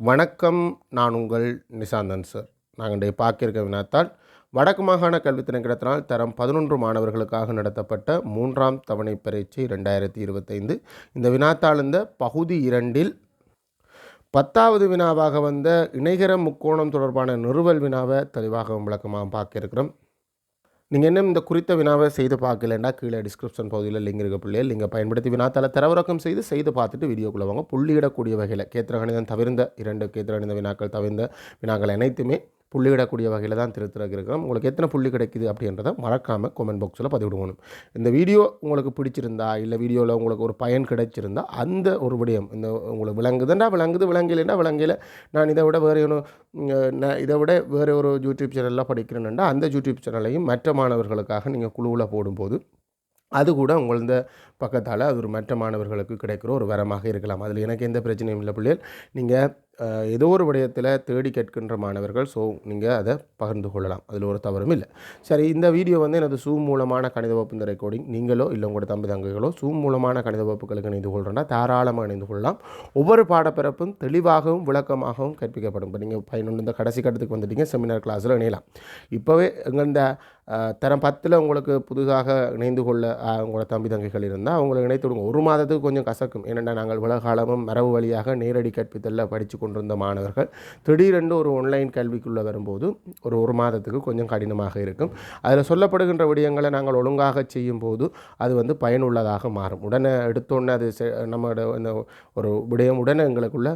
வணக்கம். நான் உங்கள் நிசாந்தன் சார். நாங்கள் பார்க்கிருக்க வினாத்தால் வடக்கு மாகாண கல்வித் திணைக்களத்தினால் தரம் 11 மாணவர்களுக்காக நடத்தப்பட்ட 3ஆம் தவணை பரீட்சை 2025. இந்த வினாத்தால் இந்த பகுதி 2இல் 10வது வினாவாக வந்த இணைகர முக்கோணம் தொடர்பான நிறுவல் வினாவை தெளிவாக விளக்கமாக பார்க்க இருக்கிறோம். நீங்கள் இன்னும் இந்த குறித்த வினாவை செய்து பார்க்கலன்னா கீழே டிஸ்கிரிப்ஷன் பகுதியில் லிங்க் இருக்க பிள்ளைகள் நீங்கள் பயன்படுத்தி வினாத்தால் தரவிறக்கம் செய்து பார்த்துட்டு வீடியோக்குள்ளே வாங்க. புள்ளியிடக்கூடிய வகையில் கேத்திர கணிதம் தவிர்ந்த 2 கேத்திர கணித வினாக்கள் தவிர்ந்த வினாக்கள் அனைத்துமே புள்ளியிடக்கூடிய வகையில் தான் இருக்கிறோம். உங்களுக்கு எத்தனை புள்ளி கிடைக்குது அப்படின்றத மறக்காமல் கமெண்ட் பாக்ஸில் பதிவிடுவோம். இந்த வீடியோ உங்களுக்கு பிடிச்சிருந்தா இல்லை வீடியோவில் உங்களுக்கு ஒரு பயன் கிடைச்சிருந்தா அந்த ஒரு விடயம் இந்த உங்களுக்கு விளங்குதுன்னா விளங்கலைன்னா விளங்கல. நான் இதை விட வேறு ஒரு யூடியூப் சேனலில் படிக்கிறேன்னா அந்த யூடியூப் சேனலையும் மற்ற மாணவர்களுக்காக நீங்கள் குழுவில் போடும்போது அது கூட உங்களது பக்கத்தால் அது ஒரு மற்ற மாணவர்களுக்கு கிடைக்கிற ஒரு வரமாக இருக்கலாம். அதில் எனக்கு எந்த பிரச்சனையும் இல்லை பிள்ளைகள். நீங்கள் ஏதோ ஒரு விடயத்தில் தேடி கேட்கின்ற மாணவர்கள், ஸோ நீங்கள் அதை பகிர்ந்து கொள்ளலாம், அதில் ஒரு தவறும் இல்லை. சரி, இந்த வீடியோ எனது சூம் மூலமான கணித வகுப்பு இந்த ரெக்கார்டிங் நீங்களோ இல்லை உங்களோட தம்பி தங்கைகளோ சூம் மூலமான கணித வகுப்புகளுக்கு இணைந்து கொள்கிறோன்னா தாராளமாக இணைந்து கொள்ளலாம். ஒவ்வொரு பாடப்பிறப்பும் தெளிவாகவும் விளக்கமாகவும் கற்பிக்கப்படும். இப்போ நீங்கள் 11 இந்த கடைசி கட்டத்துக்கு வந்துட்டீங்க, செமினார் கிளாஸில் இணையலாம். இப்போவே எங்கள் இந்த தரம் 10 உங்களுக்கு புதுசாக இணைந்து கொள்ள உங்களோட தம்பி தங்கைகள் இருந்தால் அவங்களை இணைத்து விடுங்க. ஒரு மாதத்துக்கு கொஞ்சம் கசக்கும். ஏனென்னா நாங்கள் உலகாலமும் மரபு வழியாக நேரடி கற்பித்தலில் படித்து கொண்டிருந்த மாணவர்கள் திடீரென்று ஒரு ஆன்லைன் கல்விக்குள்ளே வரும்போது ஒரு மாதத்துக்கு கொஞ்சம் கடினமாக இருக்கும். அதில் சொல்லப்படுகின்ற விடயங்களை நாங்கள் ஒழுங்காக செய்யும்போது அது பயனுள்ளதாக மாறும். உடனே எடுத்தோடனே அது நம்மளோட இந்த ஒரு விடயம் உடனே எங்களுக்குள்ள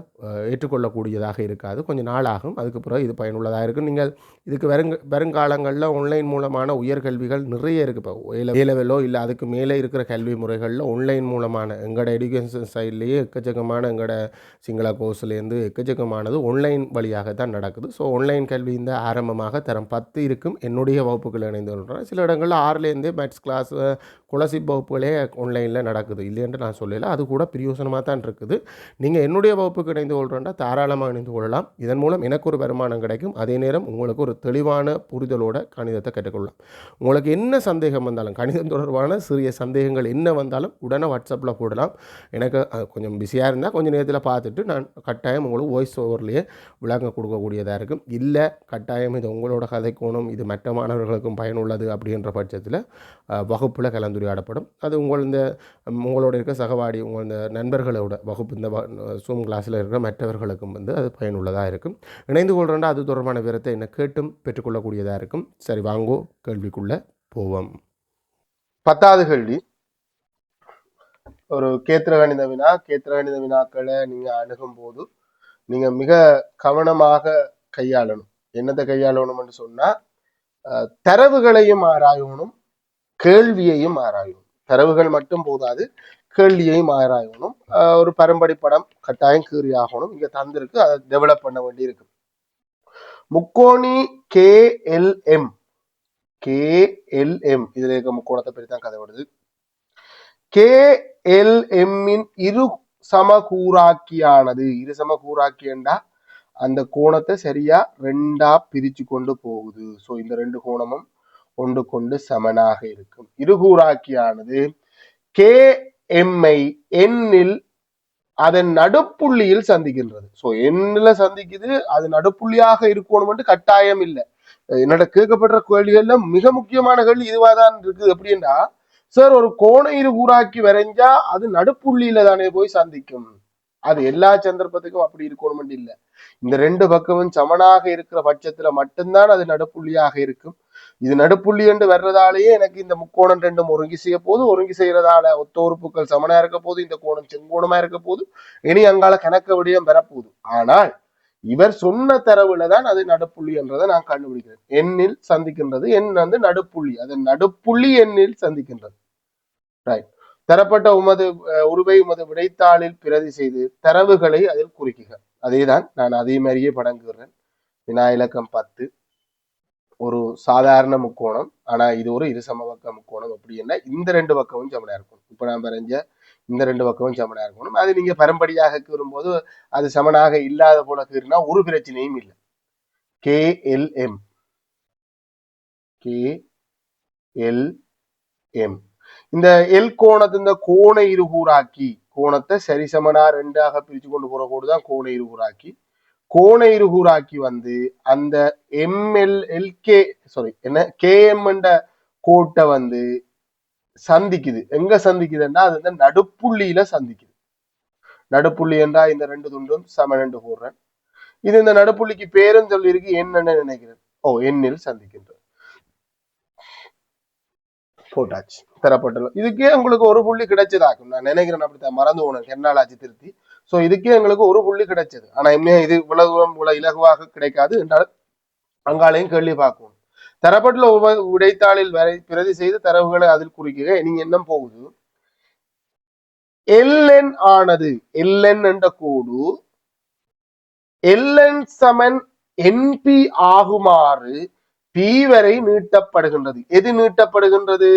ஏற்றுக்கொள்ளக்கூடியதாக இருக்காது. கொஞ்சம் நாளாகும். அதுக்கு பிறகு இது பயனுள்ளதாக இருக்கும். நீங்கள் இதுக்கு வருங்காலங்களில் ஆன்லைன் மூலமாக உயர்கல்விகள் நிறைய இருக்குது. இப்போ ஏலவெல்லோ இல்லை அதுக்கு மேலே இருக்கிற கல்வி முறைகளில் ஆன்லைன் மூலமான எங்களோட எஜுகேஷன் சைட்லேயே எக்கச்சக்கமான எங்களோட சிங்கள கோர்ஸ்லேருந்து எக்கச்சக்கமானது ஆன்லைன் வழியாக தான் நடக்குது. ஸோ ஆன்லைன் கல்வி இந்த ஆரம்பமாக தரம் 10 இருக்கும். என்னுடைய வகுப்புகள் இணைந்து கொள்கிறேன். சில இடங்களில் 6லேருந்தே மேத்ஸ் கிளாஸ் குலசிப் வகுப்புகளே ஆன்லைனில் நடக்குது. இல்லையென்று நான் சொல்லலை, அது கூட பிரயோசனமாக தான் இருக்குது. நீங்கள் என்னுடைய வகுப்புக்கு இணைந்து கொள்கிறேன்டா தாராளமாக இணைந்து கொள்ளலாம். இதன் மூலம் எனக்கு ஒரு வருமானம் கிடைக்கும். அதே நேரம் உங்களுக்கு ஒரு தெளிவான புரிதலோட கணிதத்தை கற்றுக்கொள்ளலாம். உங்களுக்கு என்ன சந்தேகம் வந்தாலும், கணிதம் தொடர்பான சிறிய சந்தேகங்கள் என்ன வந்தாலும் உடனே வாட்ஸ்அப்பில் போடலாம். எனக்கு கொஞ்சம் பிஸியாக இருந்தால் கொஞ்சம் நேரத்தில் பார்த்துட்டு நான் கட்டாயம் உங்களுக்கு வாய்ஸ் ஓவர்லேயே விளங்க கொடுக்கக்கூடியதாக இருக்கும். இல்லை கட்டாயம் இது உங்களோட கதைக்கோணும், இது மற்ற மாணவர்களுக்கும் பயனுள்ளது அப்படின்ற பட்சத்தில் வகுப்பில் கலந்துரையாடப்படும். அது உங்களோட இருக்க சகவாடி உங்கள் இந்த நண்பர்களோட வகுப்பு இந்த சூம் கிளாஸில் இருக்கிற மற்றவர்களுக்கும் அது பயனுள்ளதாக இருக்கும். இணைந்து கொள்கிறேன்டா அது தொடர்பான விவரத்தை என்ன கேட்டும் பெற்றுக்கொள்ளக்கூடியதாக இருக்கும். சரி, வாங்கோ கேள்விக்குள்ளே போவோம். 10வது கேள்வி ஒரு கேத்திர கணித வினாக்களை நீங்கள் அணுகும் போது நீங்கள் மிக கவனமாக கையாளணும். என்னத்தை கையாளணும்னு சொன்னால் தரவுகளையும் ஆராயணும், கேள்வியையும் ஆராயணும். தரவுகள் மட்டும் போதாது, கேள்வியையும் ஆராயணும். ஒரு பரம்படி படம் கட்டாயம் கீறி ஆகணும். இங்கே தந்திருக்கு, அதை டெவலப் பண்ண வேண்டி இருக்கு. முக்கோணி KLM இதுல இருக்க முக்கோணத்தை பற்றி தான் கதை வருது. KLM-இன் இரு சமகூராக்கியண்டா அந்த கோணத்தை சரியா 2ஆ பிரிச்சு கொண்டு போகுது. ஸோ இந்த 2 கோணமும் ஒன்று கொண்டு சமனாக இருக்கும். இருகூராக்கியானது KM-ஐ N-இல் அதன் நடுப்புள்ளியில் சந்திக்கின்றது. ஸோ N-ல சந்திக்குது, அது நடுப்புள்ளியாக இருக்கணும் கட்டாயம் இல்லை. என்னோட கேட்கப்படுற கேள்விகள்ல மிக முக்கியமான கேள்வி இதுவாதான் இருக்குது. எப்படின்னா, சார் ஒரு கோண இருகூராக்கி வரைஞ்சா அது நடுப்புள்ளியில தானே போய் சந்திக்கும். அது எல்லா சந்தர்ப்பத்துக்கும் அப்படி இருக்கணும் இல்லை. இந்த 2 பக்கமும் சமனாக இருக்கிற பட்சத்துல மட்டும்தான் அது நடுப்புள்ளியாக இருக்கும். இது நடுப்புள்ளி என்று வர்றதாலேயே எனக்கு இந்த முக்கோணம் 2 ஒருங்கி செய்ய போது, ஒருங்கி செய்யறதால ஒத்த உறுப்புகள் சமனா இருக்க போது, இந்த கோணம் செங்கோணமா இருக்க போது, இனி அங்கால கணக்க விடயம் பெறப்போகுது. ஆனால் இவர் சொன்ன தரவுல தான் அது நடுப்புள்ளி என்றதை நான் கண்டுபிடிக்கிறேன். எண்ணில் சந்திக்கின்றது, எண் நடுப்புள்ளி, அது நடுப்புள்ளி எண்ணில் சந்திக்கின்றது. ரைட். தரப்பட்ட உருவை உமது விடைத்தாளில் பிரதி செய்து தரவுகளை அதில் குறிக்குக. அதேதான் நான் அதே மாதிரியே படங்குகிறேன். வினா இலக்கம் 10 ஒரு சாதாரண முக்கோணம், ஆனா இது ஒரு இருசமபக்க முக்கோணம். அப்படின்னா இந்த 2 பக்கமும் சமனா இருக்கும். இப்ப நான் வரைஞ்ச இந்த 2 பக்கமும் சமனா இருக்கணும். அது நீங்க பரம்படியாக கூறும்போது அது சமனாக இல்லாத போல கீறினா ஒரு பிரச்சனையும் இல்லை. KLM இந்த எல் கோணத்தை இந்த கோண இருகூராக்கி கோணத்தை சரிசமனா 2ஆக பிரிச்சு கொண்டு போற கோடுதான் கோண இருகூராக்கி. கோண இருகூறாக்கி வந்து அந்த கேஎம் என்ற கோட்டை வந்து சந்திக்குது. எங்க சந்திக்குதுன்னா அது வந்து நடுப்புள்ளியில சந்திக்குது. நடுப்புள்ளி என்றா இந்த ரெண்டு துண்டும் சமன் என்று போடுறேன். இது இந்த நடுப்புள்ளிக்கு பேரும் சொல்லி இருக்கு என்ன நினைக்கிறேன். எண்ணில் சந்திக்கின்றது. போட்டாச்சு, தரப்பட்டுள்ளது. இதுக்கே உங்களுக்கு ஒரு புள்ளி கிடைச்சதாக்கும் நான் நினைக்கிறேன். அப்படித்தான், மறந்து போனேன் என்னாலாச்சு திருத்தி. சோ இதுக்கே எங்களுக்கு ஒரு புள்ளி கிடைச்சது. ஆனா இது இவ்வளவு இலகுவாக கிடைக்காது என்றால் அங்காலையும் கேள்வி பார்க்கணும். தரப்பட்டுள்ள விடைத்தாளில் வரை பிரதி செய்து தரவுகளை அதில் குறிக்க நீங்க என்ன போகுது. எல்என் ஆனது எல்என் என்ற கோடு எல்என் சமன் என்பி ஆகுமாறு பி வரை நீட்டப்படுகின்றது. எது நீட்டப்படுகின்றது?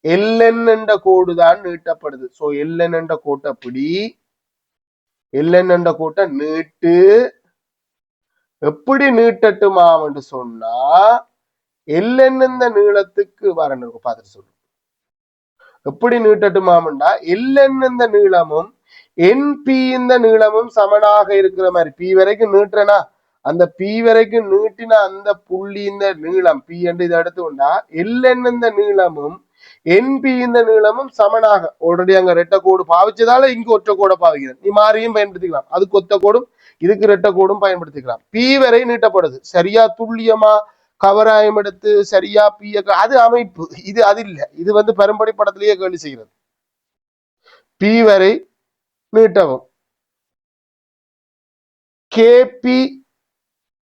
எல்என் என்ற கோடு தான் நீட்டப்படுது. சோ எல்என் என்ற கோட்டை பிடி, எல்என் என்ற கோட்டை நீட்டு. எப்படி நீட்டட்டுமாம் என்று சொன்னா எல்என் இந்த நீளத்துக்கு வரணும் பார்த்துட்டு சொல்லு. எப்படி நீட்டட்டுமாம்டா எல்என் இந்த நீளமும் என்பி இந்த நீளமும் சமனாக இருக்கிற மாதிரி பி வரைக்கும் நீட்டுறனா அந்த பி வரைக்கும் நீட்டின அந்த புள்ளி இந்த நீளம் பி என்று இதை எடுத்துக்கொண்டா எல்என் இந்த நீளமும் என்பி இந்த நீளமும் சமனாக. ஆல்ரெடி அங்க ரெட்ட கோடு பாவிச்சதால இங்க ஒற்ற கோடை பாவிக்கிறேன். நீ மாறியும் பயன்படுத்திக்கலாம். அதுக்கு ஒத்த கோடும் இதுக்கு ரெட்ட கோடும் பயன்படுத்திக்கலாம். பி வரை நீட்டப்படுது. சரியா துல்லியமா கவராயம் எடுத்து சரியா பிய அது அமைப்பு. இது அது இல்ல. இது வந்து பெரும்படி படத்திலேயே கேள்வி செய்கிறது. பி வரை நீட்டவும் கேபி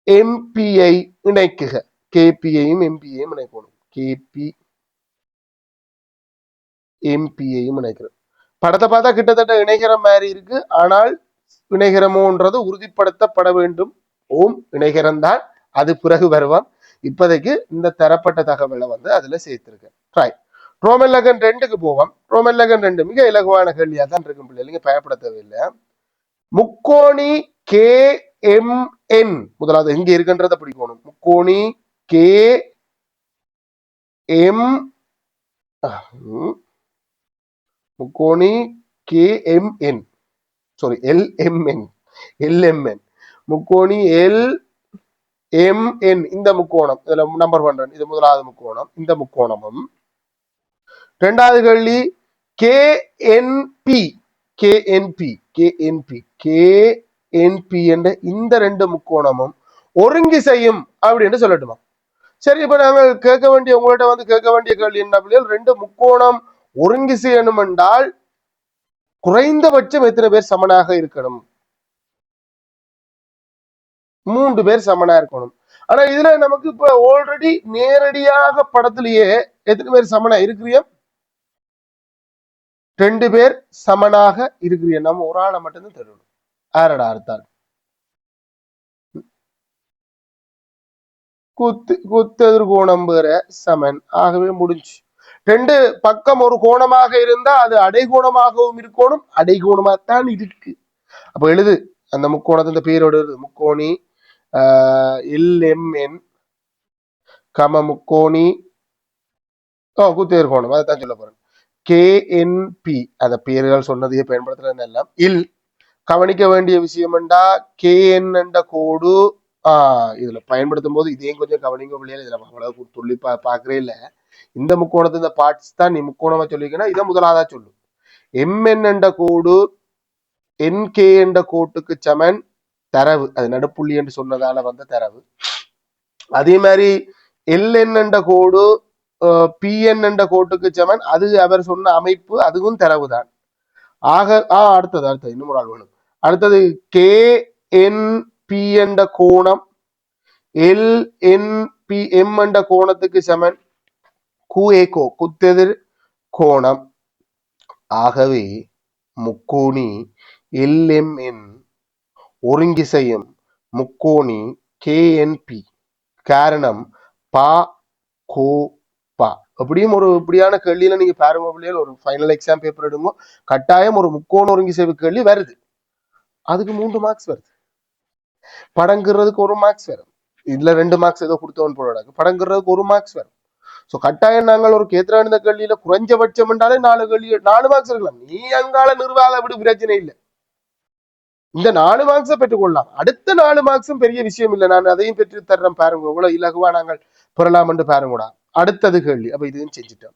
எம்பியை இணைக்குக. கேபியையும் எம்பியையும் இணைக்கணும். கேபி எம்பியையும் இணைக்கிறது. படத்தை பார்த்தா கிட்டத்தட்ட இணைகிற மாதிரி இருக்கு. ஆனால் இணைகிறமோன்றது உறுதிப்படுத்தப்பட வேண்டும். இணைகிறன் தான், அது பிறகு வருவான். இப்போதைக்கு இந்த தரப்பட்ட தகவலை வந்து அதுல சேர்த்திருக்கேன். ரைட், ரோமன் லெகன் 2க்கு போவோம். ரோமன் லெகன் 2 மிக இலகுவான கேள்வியா தான் இருக்கும் பிள்ளைங்க, பயப்பட தேவையில்லை. முக்கோணி கே எம் என் முதலாவது எங்க இருக்குன்றத பிடிக்கணும். முக்கோணி கே எம் முக்கோணி K M N LMN LMN முக்கோணி எல் எம் என் இந்த முக்கோணம் இதுல நம்பர் பண்றேன். இது முதலாவது முக்கோணம். இந்த முக்கோணமும் இரண்டாவது கேள்வி கேஎன்பி கேஎன்பி கேஎன்பி கேஎன்பி என்ற இந்த ரெண்டு முக்கோணமும் ஒருங்கி செய்யும் அப்படின்னு சொல்லட்டுமா? சரி, இப்ப நாங்க கேட்க வேண்டிய உங்கள்கிட்ட வந்து கேட்க வேண்டிய கேள்வி என்ன பிள்ளைகள், ரெண்டு முக்கோணம் ஒருங்கி செய்யணும் என்றால் குறைந்தபட்சம் எத்தனை பேர் சமனாக இருக்கணும்? 3 பேர் சமனா இருக்கணும். ஆனா இதுல நமக்கு இப்ப ஆல்ரெடி நேரடியாக படத்திலேயே எத்தனை பேர் சமனா இருக்கிறியா? 2 பேர் சமனாக இருக்கிறியா? நம்ம ஒரு ஆளை மட்டும்தான் தெரியணும். ஆரடா அர்த்தால் குத்து எதிர்கோணம் வேற சமன். ஆகவே முடிஞ்சு. 2 பக்கம் ஒரு கோணமாக இருந்தா அது அடைகோணமாகவும் இருக்கணும். அடைகோணமாகத்தான் இருக்கு. அப்ப எழுது அந்த முக்கோணத்தின் பேரோடு முக்கோணி எல்எம்என் கம முக்கோணி குத்தேர் கோணம், அதைத்தான் சொல்ல போறேன். கேஎன்பி அந்த பேர்கள் சொன்னதையே பயன்படுத்துறது எல்லாம் இல். கவனிக்க வேண்டிய விஷயம் என்றா கேஎன் என்ற கோடு இதுல பயன்படுத்தும் போது இதையும் கொஞ்சம் கவனிக்க முடியாது. இதுல அவ்வளவு துள்ளி பாக்குறே இல்ல. இந்த முக்கோணத்து இந்த பார்ட்ஸ் தான் நீ முக்கோணமா சொல்லிக்கன்னா இதை முதலாதா சொல்லு. எம்என் என்ற கோடு என்கே என்ற கோட்டுக்கு சமன் தரவு. அது நடுப்புள்ளி என்று சொன்னதால வந்த தரவு. அதே மாதிரி எல்என் என்ற கோடு பிஎன் என்ற கோட்டுக்கு சமன். அது அவர் சொன்ன அமைப்பு, அதுவும் தரவு தான். ஆக அடுத்தது இன்னும் ஒரு ஆள் வேணும். அடுத்தது கே என் பி என்ற கோணம் எல் என் பி எம் என்ற கோணத்துக்கு சமன் குஏகோ குத்தெதிர் கோணம். ஆகவே முக்கோணி எல்எம்என் ஒருங்கி செய்யும் முக்கோணி கேஎன்பி. காரணம் பா கோ பா. அப்படியும் ஒரு இப்படியான கேள்வியில நீங்க பாருங்க பிள்ளைகள், ஒரு ஃபைனல் எக்ஸாம் பேப்பர் எடுங்க, கட்டாயம் ஒரு முக்கோண ஒருங்கி செய்வு கேள்வி வருது. அதுக்கு 3 மார்க்ஸ் வருது. படங்கிறதுக்கு 1 மார்க்ஸ் வரும். இதுல 2 மார்க்ஸ் ஏதோ கொடுத்தவன் போடாது. படங்கிறதுக்கு 1 மார்க்ஸ் வரும். சோ கட்டாயம் நாங்கள் ஒரு கேத்திரான கேள்வியில குறைஞ்சபட்சம் என்றாலே 4 கேள்வி 4 மார்க்ஸ் இருக்கலாம். நீ அங்கால நிர்வாக விடு பிரச்சனை இல்லை. இந்த 4 மார்க்ஸை பெற்றுக்கொள்ளலாம். அடுத்த 4 மார்க்ஸும் பெரிய விஷயம் இல்லை. நான் அதையும் பெற்று தர்றேன் பாருங்க, இவ்வளவு இலகுவா நாங்கள் பெறலாம் என்று பாருங்கூடா. அடுத்தது கேள்வி. அப்ப இதையும் செஞ்சுட்டோம்.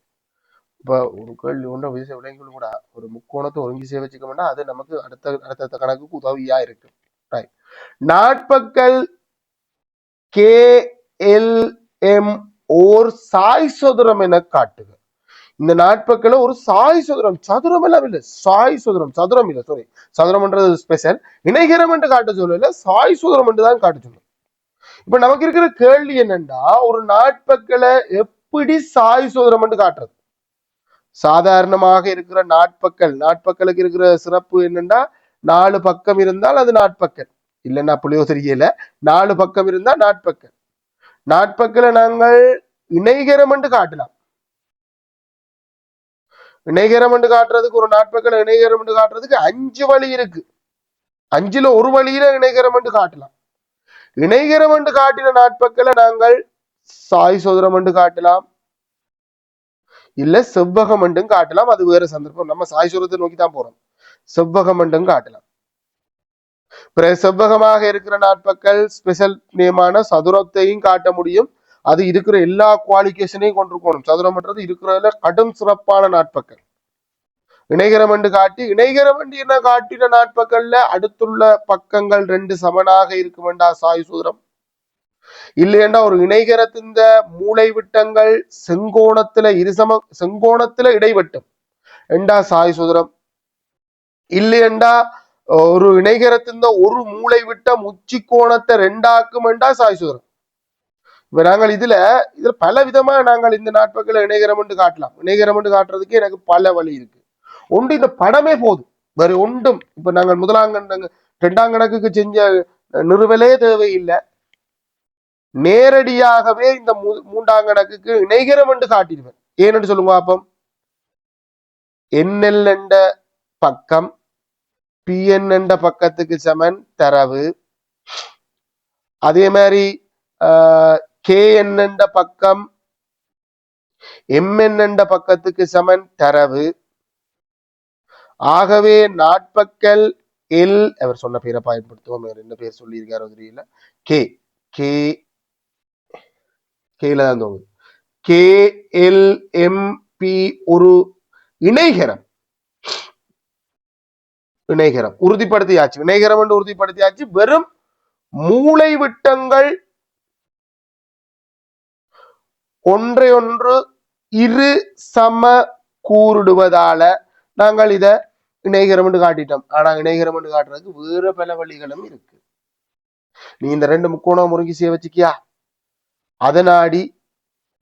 இப்ப ஒரு கேள்வி ஒன்றை விளைங்களும் கூட ஒரு முக்கோணத்தை ஒருங்கி செய்ய வச்சுக்க வேண்டாம். அது நமக்கு அடுத்த கணக்குக்கு உதவியா இருக்கு. நாட்பக்கல் KLM ஓர் சாய் சதுரம் என காட்டுக. இந்த நாட்பக்கல ஒரு சாய் சதுரம், சதுரம் எல்லாம் இல்ல, சாய் சதுரம், சதுரம் இல்ல, சாரி, சதுரம்ன்றது ஸ்பெஷல். இணைகரம் என்று காட்ட சொல்லல, சாய் சதுரம் என்று தான் காட்ட சொல்லும். இப்ப நமக்கு இருக்கிற கேள்வி என்னன்னா, ஒரு நாட்பக்கல எப்படி சாய் சதுரம் என்று காட்டுறது? சாதாரணமாக இருக்கிற நாட்பக்கலுக்கு இருக்கிற சிறப்பு என்னன்னா, 4 பக்கம் இருந்தால் அது நாட்பக்கல், இல்லைன்னா புளியோ தெரியல, 4 பக்கம் இருந்தால் நாட்பக்கல். நாட்பக்கல நாங்கள் இணைகரம் என்று காட்டலாம். இணைகரம் என்று காட்டுறதுக்கு, ஒரு நாட்பக்கல இணைகரம் என்று காட்டுறதுக்கு 5 வழி இருக்கு. 5ல ஒரு வழியில இணைகரம் என்று காட்டலாம். இணைகரம் என்று காட்டின நாட்பக்கல நாங்கள் சாய் சதுரம் என்று காட்டலாம், இல்ல செவ்வகம் என்றும் காட்டலாம். அது வேற சந்தர்ப்பம். நம்ம சாய் சதுரத்தை நோக்கி தான் போறோம். செவ்வகம் என்றும் காட்டலாம். பிறகு செவ்வகமாக இருக்கிற நாட்பக்கல் ஸ்பெஷல் நேமான சதுரத்தையும் காட்ட முடியும். அது இருக்கிற எல்லா குவாலிபிகேஷனையும் கொண்டிருக்கணும். சதுரம்ன்றது இருக்கிறதுல கடும் சிறப்பான நாட்பக்கல். இணைகரம் என்று காட்டி, இணைகரம் என்று என்ன காட்டின நாட்பக்கல்ல அடுத்துள்ள பக்கங்கள் 2 சமனாக இருக்குமெண்டா சாய் சூத்திரம். இல்லையண்டா ஒரு இணைகரத்தின் மூளை விட்டங்கள் செங்கோணத்துல இடைவட்டம் என்றா சாய் சூத்திரம். இல்லையண்டா ஒரு இணைகரத்தின் ஒரு மூளை விட்டம் உச்சி கோணத்தை 2 என்றா சாய் சூத்திரம். இப்ப நாங்கள் இதுல பல விதமா நாங்கள் இந்த நாட்பக்கல இணைகரம் என்று காட்டலாம். இணைகரம் என்று காட்டுறதுக்கு எனக்கு பல வழி இருக்கு. ஒன்று இந்த படமே போதும், வேற ஒன்றும். இப்ப நாங்கள் 2ஆம் கணக்குக்கு செஞ்ச நிறுவலே தேவையில்லை. நேரடியாகவே இந்த 3ஆம் கணக்குக்கு இணைகரம் என்று காட்டிடுவேன். ஏன்னு சொல்லுங்க அப்பம். NL என்ற பக்கம் PN என்ற பக்கத்துக்கு சமன் தரவு. அதே மாதிரி KN என்ற பக்கம் MN என்ற பக்கத்துக்கு சமன் தரவு. ஆகவே நாட்பக்கல் L, அவர் சொன்ன பேரை பயன்படுத்துவோம், என்ன பேர் சொல்லியிருக்காரோ தெரியல, KL தான் KLMP ஒரு இணைகரம் உறுதிப்படுத்தியாச்சு. இணைகரம் என்று உறுதிப்படுத்தியாச்சு. வெறும் மூளை விட்டங்கள் ஒன்றையொன்று இரு சம கூறுடுவதால நாங்கள் இத இணைகரம் என்று காட்டிட்டோம். ஆனா இணைகரம் என்று காட்டுறதுக்கு வேற பல வழிகளும் இருக்கு. நீ இந்த 2 முக்கோணம் ஒருங்கி செய்ய வச்சுக்கியா, அதனாடி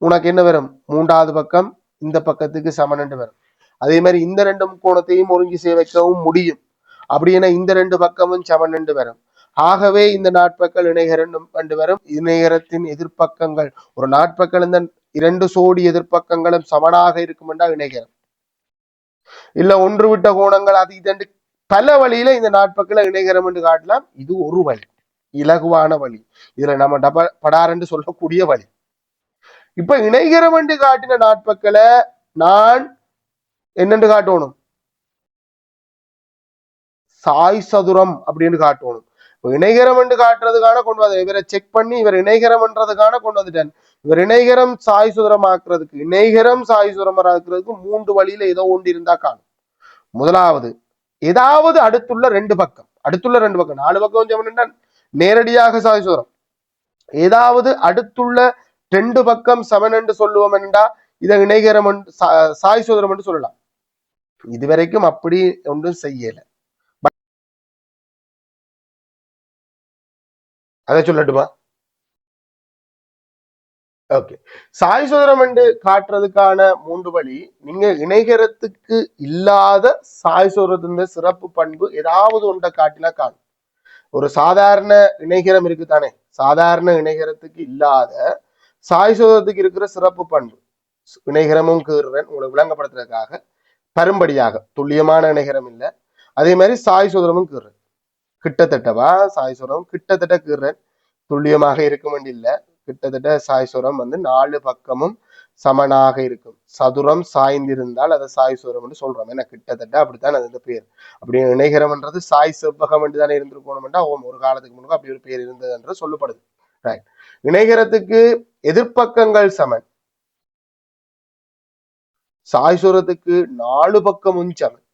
உனக்கு என்ன வரும்? 3வது பக்கம் இந்த பக்கத்துக்கு சமன் என்று வரும். அதே மாதிரி இந்த 2 முக்கோணத்தையும் ஒருங்கி செய்ய வைக்கவும் முடியும். அப்படி என இந்த 2 பக்கமும் சமன் என்று வரும். ஆகவே இந்த நாட்பக்கல் இணைகரம் என்று வரும். இணைகரத்தின் எதிர்ப்பக்கங்கள், ஒரு நாட்பக்கல் இந்த 2 சோடி எதிர்ப்பக்கங்களும் சமனாக இருக்கும் என்றால் இணைகரம். இல்ல ஒன்று விட்ட கோணங்கள் அது இதென்று பல வழியில இந்த நாட்பக்கல இணைகரம் என்று காட்டலாம். இது ஒரு வழி, இலகுவான வழி. இதுல நம்ம படார் என்று சொல்லக்கூடிய வழி. இப்ப இணைகரம் என்று காட்டின நாட்பக்கல நான் என்னென்று காட்டணும்? சாய் சதுரம் அப்படின்னு காட்டணும். இணைகரம் என்று காட்டுறதுக்கான கொண்டு வந்து இவரை செக் பண்ணி இவர் இணைகரம் என்றதுக்கான கொண்டு வந்துட்டேன். இவர் இணைகரம் சாய் சுதரம் ஆக்குறதுக்கு, இணைகரம் சாய் சுதரம் ஆக்குறதுக்கு 3 வழியில ஏதோ ஒன்று இருந்தா காணும். முதலாவது, ஏதாவது அடுத்துள்ள 2 பக்கம், 4 பக்கம் சமன் நேரடியாக சாய் சுதரம். ஏதாவது அடுத்துள்ள 2 பக்கம் சமன் என்று சொல்லுவோம் என்றா இதை இணைகரம் சாய் சுதரம் என்று சொல்லலாம். இதுவரைக்கும் அப்படி ஒன்றும் செய்யல. அதை சொல்லட்டுமா? ஓகே, சாய் சதுரம் என்று காட்டுறதுக்கான 3 வழி. நீங்க இணைகரத்துக்கு இல்லாத சாய் சதுரத்தின் சிறப்பு பண்பு ஏதாவது ஒன்றை காட்டினா காணும். ஒரு சாதாரண இணைகரம் இருக்கு தானே, சாதாரண இணைகரத்துக்கு இல்லாத சாய் சதுரத்துக்கு இருக்கிற சிறப்பு பண்பு. இணைகரமும் கீறுறேன் உங்களுக்கு விளங்கப்படுத்துறதுக்காக, பரும்படியாக துல்லியமான இணைகரம் இல்லை. அதே மாதிரி சாய் சதுரமும் கீறுறேன். கிட்டத்தட்டவா சாய் சதுரம் கிட்டத்தட்ட கீறுறேன், துல்லியமாக இருக்க வேண்டிய இல்லை. கிட்டத்தட்ட சாய்சுரம் வந்து 4 பக்கமும் சமனாக இருக்கும். சதுரம் சாய்ந்திருந்தால் அதை சாய்சுரம் என்று சொல்றோம். ஏன்னா கிட்டத்தட்ட அப்படித்தான் அது பேர். அப்படி இணைகரம்ன்றது சாய் செவ்வகம் என்று தானே இருந்திருக்கணும்னா ஒரு காலத்துக்கு முன்னாடி அப்படி ஒரு பேர் இருந்தது என்று சொல்லப்படுது. ரைட். இணைகரத்துக்கு எதிர்ப்பக்கங்கள் சமன், சாய்சுரத்துக்கு 4 பக்கமும் சமன்.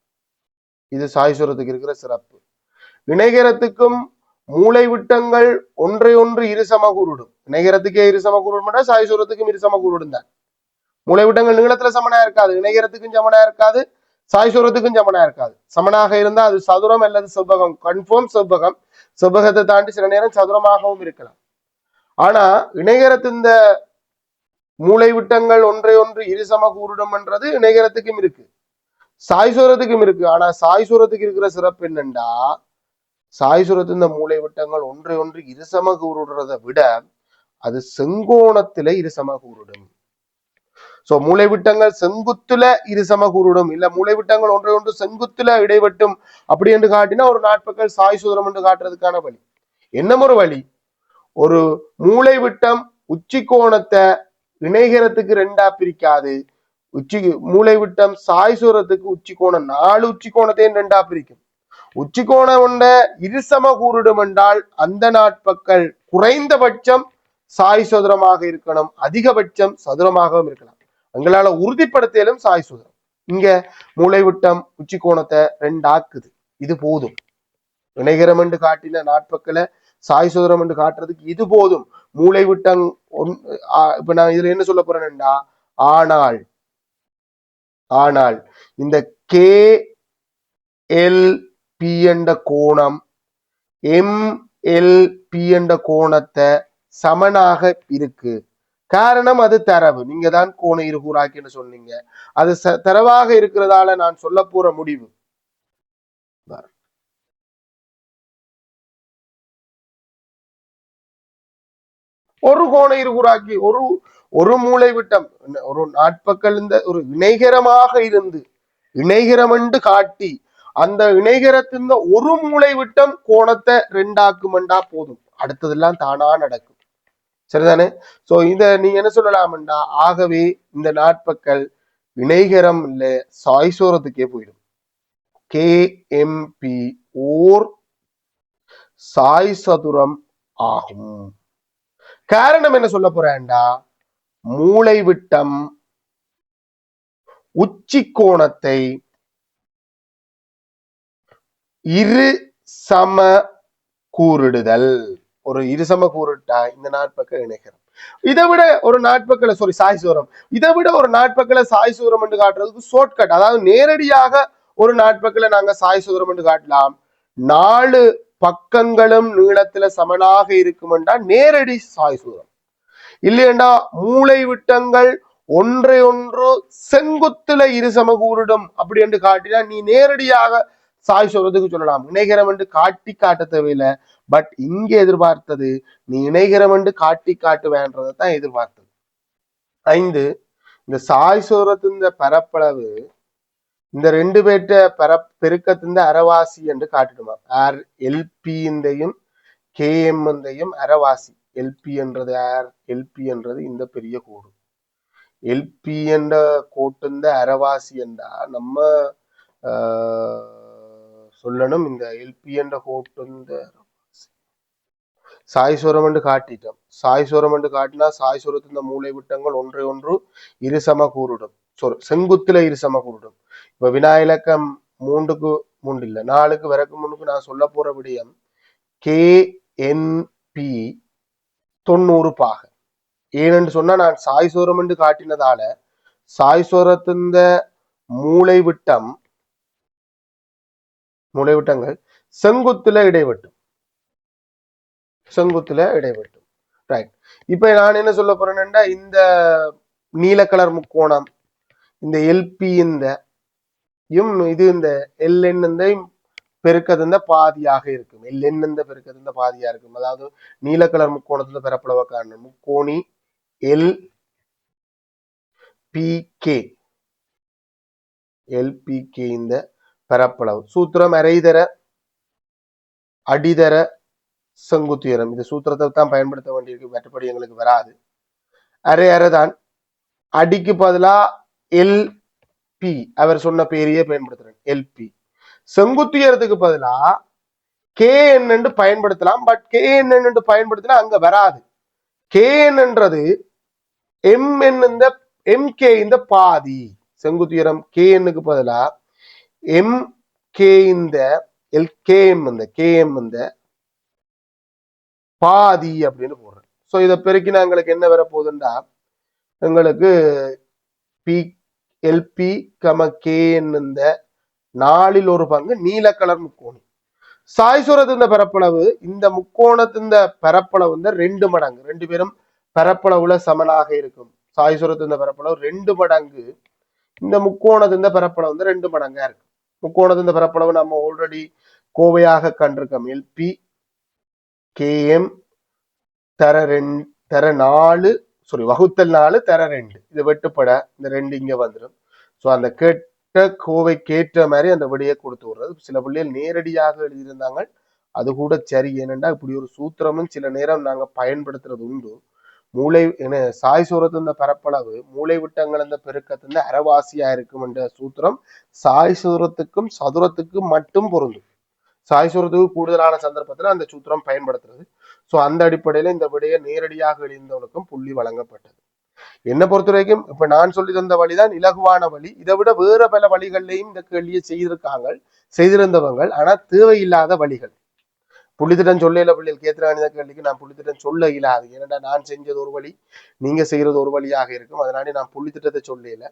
இது சாய்சுரத்துக்கு இருக்கிற சிறப்பு. இணைகரத்துக்கும் மூளை விட்டங்கள் ஒன்றை ஒன்று இருசம கூறுடும். இணைகரத்துக்கே இருசம கூறுடும், சாய்சுரத்துக்கும் இருசம கூறுடும் தான். மூளை விட்டங்கள் நீளத்துல சமனா இருக்காது, இணைகரத்துக்கும் சமனா இருக்காது, சாய்சுரத்துக்கும் சமனா இருக்காது. சமனாக இருந்தா அது சதுரம் அல்லது செவ்வகம், கன்ஃபார்ம் செவ்வகம். செவ்வகத்தை தாண்டி சில நேரம் சதுரமாகவும் இருக்கலாம். ஆனா இணைகரத்தின் மூளை விட்டங்கள் ஒன்றை ஒன்று இருசம கூறுடம் என்றது இணைகரத்துக்கும் இருக்கு, சாய்சுரத்துக்கும் இருக்கு. ஆனா சாய்சுரத்துக்கு இருக்கிற சிறப்பு என்னண்டா, சாய்சுரத்தின் மூளை விட்டங்கள் ஒன்றை ஒன்று இருசம கூறுடுறதை விட அது செங்கோணத்தில இருசம கூறுடும். சோ மூளை விட்டங்கள் செங்குத்துல இருசம கூறுடும், இல்ல மூளை விட்டங்கள் ஒன்றை ஒன்று செங்குத்துல இடைவெட்டும் அப்படி என்று காட்டினா ஒரு நாட்பக்கல் சாய்சுரம் என்று காட்டுறதுக்கான வழி. என்ன ஒரு வழி, ஒரு மூளை விட்டம் உச்சி கோணத்தை இணைகரத்துக்கு 2ஆ பிரிக்காது. மூளை விட்டம் சாய்சுரத்துக்கு உச்சி கோணம் 4 உச்சி கோணத்தையும் 2ஆ பிரிக்கும். உச்சி கோணம் கொண்ட இருசம கூறுடும் என்றால் அந்த நாட்பக்கல் குறைந்தபட்சம் சாய் சதுரமாக இருக்கணும், அதிகபட்சம் சதுரமாகவும் இருக்கலாம். எங்களால உறுதிப்படுத்திலும் சாய் சதுரம். இங்க மூளை விட்டம் உச்சி கோணத்தை 2 ஆக்குது, இது போதும். இணைகரம் என்று காட்டின நாட்பக்கலை சாய் சதுரம் என்று காட்டுறதுக்கு இது போதும். மூளை விட்டம் இப்ப நான் இதுல என்ன சொல்ல போறேன்னா, ஆனால் ஆனால் இந்த கே எல் பி என்ற கோணம் எம் எல் பி என்ற கோணத்தை சமனாக இருக்கு. காரணம் அது தரவு, நீங்க தான் கோண இருகூறாக்கின்னு சொன்னீங்க. அது தரவாக இருக்கிறதால நான் சொல்ல போற முடிவு ஒரு கோண இருகூறாக்கி ஒரு மூளை விட்டம் ஒரு நாட்பக்கல் இந்த ஒரு இணைகரமாக இருந்து இணைகரம் என்று காட்டி அந்த இணைகரத்தின் ஒரு மூளை விட்டம் கோணத்தை 2 ஆக்குமெண்டா போதும், அடுத்ததெல்லாம் தானா நடக்கும். சரிதானே? சோ இத நீங்க என்ன சொல்லலாம்டா, ஆகவே இந்த நாட்பக்கல் இணைகரம் இல்ல சாய்சோரத்துக்கே போயிடும். KMP ஓர் சாய் சதுரம் ஆகும். காரணம் என்ன சொல்ல போறேன்டா, மூளை விட்டம் உச்சி கோணத்தை இரு சம கூறிடுதல். ஒரு இருசம கூறிட்டா இந்த நாட்பக்கல் இணைகரம். இதை விட ஒரு நாட்பக்கலை சாய்சூரம், இதை விட ஒரு நாட்பக்கலை சாய்சூரம் என்று காட்டுறதுக்கு ஷார்ட்கட், அதாவது நேரடியாக ஒரு நாட்பக்கலை நாங்க சாய்சூரம் என்று காட்டலாம். 4 பக்கங்களும் நீளத்துல சமனாக இருக்குமெண்டா நேரடி சாய்சூரம். இல்லையண்டா மூளை விட்டங்கள் ஒன்றை ஒன்று செங்குத்துல இரு சமகூரிடும் அப்படி என்று காட்டினா நீ நேரடியாக சாய் சொல்றதுக்கு சொல்லலாம். இணைகரம் என்று காட்டி காட்ட தேவையில்லை. பட் இங்க எதிர்பார்த்தது நீ இணைகரம் என்று காட்டி காட்டுவேன்றதான் எதிர்பார்த்தது. 5, இந்த சாய் சோரத்தின் பரப்பளவு இந்த 2 பேர்ட்ட பெருக்கத்தின் அரைவாசி என்று காட்டிடுமா. ஆர் எல்பி கேஎம் அரைவாசி. எல்பி என்றது ஆர், எல்பி என்றது இந்த பெரிய கோடு. எல்பி என்ற கோட்டுந்த அரைவாசி என்றா நம்ம சொல்லணும். இந்த எல்பி என்ற கோட்டு சாய்சோரம் என்று காட்டிட்டோம். சாய்சோரம் என்று காட்டினா சாய்சோரத்தின் மூளை விட்டங்கள் ஒன்றை ஒன்று இருசம கூறிடும். செங்குத்துல இருசம கூறிடும். இப்ப வினாயிலக்கம் 3க்கு 3 இல்ல 4க்கு வரக்கு முன்னுக்கு நான் சொல்ல போற விடயம் KNP 90 பாக. ஏனென்று சொன்னா நான் சாய்சோரம் என்று காட்டினதால சாய்சோரத்தின் மூளை விட்டங்கள் செங்குத்துல இடைவெட்டும். ரைட். இப்ப நான் என்ன சொல்ல போறேன்னா, இந்த நீல கலர் முக்கோணம் இந்த எல்பி இது இந்த எல்என் பெருக்கத்தின் பாதியாக இருக்கும். எல்என் பெருக்கத்தின் பாதியா இருக்கும். அதாவது நீல கலர் முக்கோணத்துல பெறப்பளவை காரணம் முக்கோணி LPK இந்த பரப்பளவு சூத்திரம் அரைதர அடிதர செங்குத்துயரம். இந்த சூத்திரத்தை தான் பயன்படுத்த வேண்டியிருக்கு, மற்றபடி எங்களுக்கு வராது. அரை அரை தான். அடிக்கு பதிலா எல்பி, அவர் சொன்ன பேரையே பயன்படுத்துறேன், எல்பி. செங்குத்துயரத்துக்கு பதிலா கேஎன் என்று பயன்படுத்தலாம். பட் கேஎன் என்று பயன்படுத்தினா அங்க வராது. கேஎன் என்றது எம்கே இந்த பாதி. செங்குத்துயரம் கேஎன்னுக்கு பதிலா எம்கே இந்த எல்கேஎம் இந்த கேஎம் இந்த பாதி அப்படின்னு போடுறேன். ஸோ இதை பெருக்கினா எங்களுக்கு என்ன வரப்போகுதுன்னா, எங்களுக்கு பி எல்பி கேஎன் இந்த 4/1 நீல கலர் முக்கோணம். சாய்சுரத்தின் பரப்பளவு இந்த முக்கோணத்தின் பரப்பளவு 2 மடங்கு. 2 பேரும் பரப்பளவுல சமனாக இருக்கும். சாய்சுரத்தின் பரப்பளவு 2 மடங்கு இந்த முக்கோணத்தின் பரப்பளவு 2 மடங்கா இருக்கு. முக்கோணத்தின் பரப்பளவு நம்ம ஆல்ரெடி கோவையாக கண்டிருக்கோம். எல்பி கேஎம் தர 4 வகுத்தல் 4 தர 2. இது வெட்டுப்பட இந்த 2 இங்க வந்துடும். ஸோ அந்த கேட்ட கோவைக்கு ஏற்ற மாதிரி அந்த விடையை கொடுத்து விடுறது. சில பிள்ளைகள் நேரடியாக எழுதியிருந்தாங்க, அது கூட சரி. ஏனென்றா இப்படி ஒரு சூத்திரமும் சில நேரம் நாங்க பயன்படுத்துறது உண்டு. சாய் சூரத்தின் பரப்பளவு மூளை விட்டங்கள் இந்த பெருக்கத்தின் அரைவாசியா இருக்கும் என்ற சூத்திரம் சாய் சூரத்துக்கும் சதுரத்துக்கும் மட்டும் பொருந்தும். சாய் சூரத்துக்கு கூடுதலான சந்தர்ப்பத்தில் அந்த சூத்திரம் பயன்படுத்துறது. ஸோ அந்த அடிப்படையில இந்த விடையை நேரடியாக எழுந்தவனுக்கும் புள்ளி வழங்கப்பட்டது. என்ன பொறுத்த வரைக்கும் இப்ப நான் சொல்லி தந்த வழிதான் இலகுவான வழி. இதை விட வேற பல வழிகள்லையும் இந்த கேள்வியை செய்திருந்தவங்க, ஆனா தேவையில்லாத வழிகள். புள்ளித்திட்டம் சொல்ல பிள்ளைகள் கேத்திரான கேள்விக்கு நான் புள்ளித்திட்டம் சொல்ல இல்லாது. ஏன்னா நான் செஞ்சது ஒரு வழி, நீங்க செய்யறது ஒரு வழியாக இருக்கும். அதனால நான் புள்ளித்திட்டத்தை சொல்லல.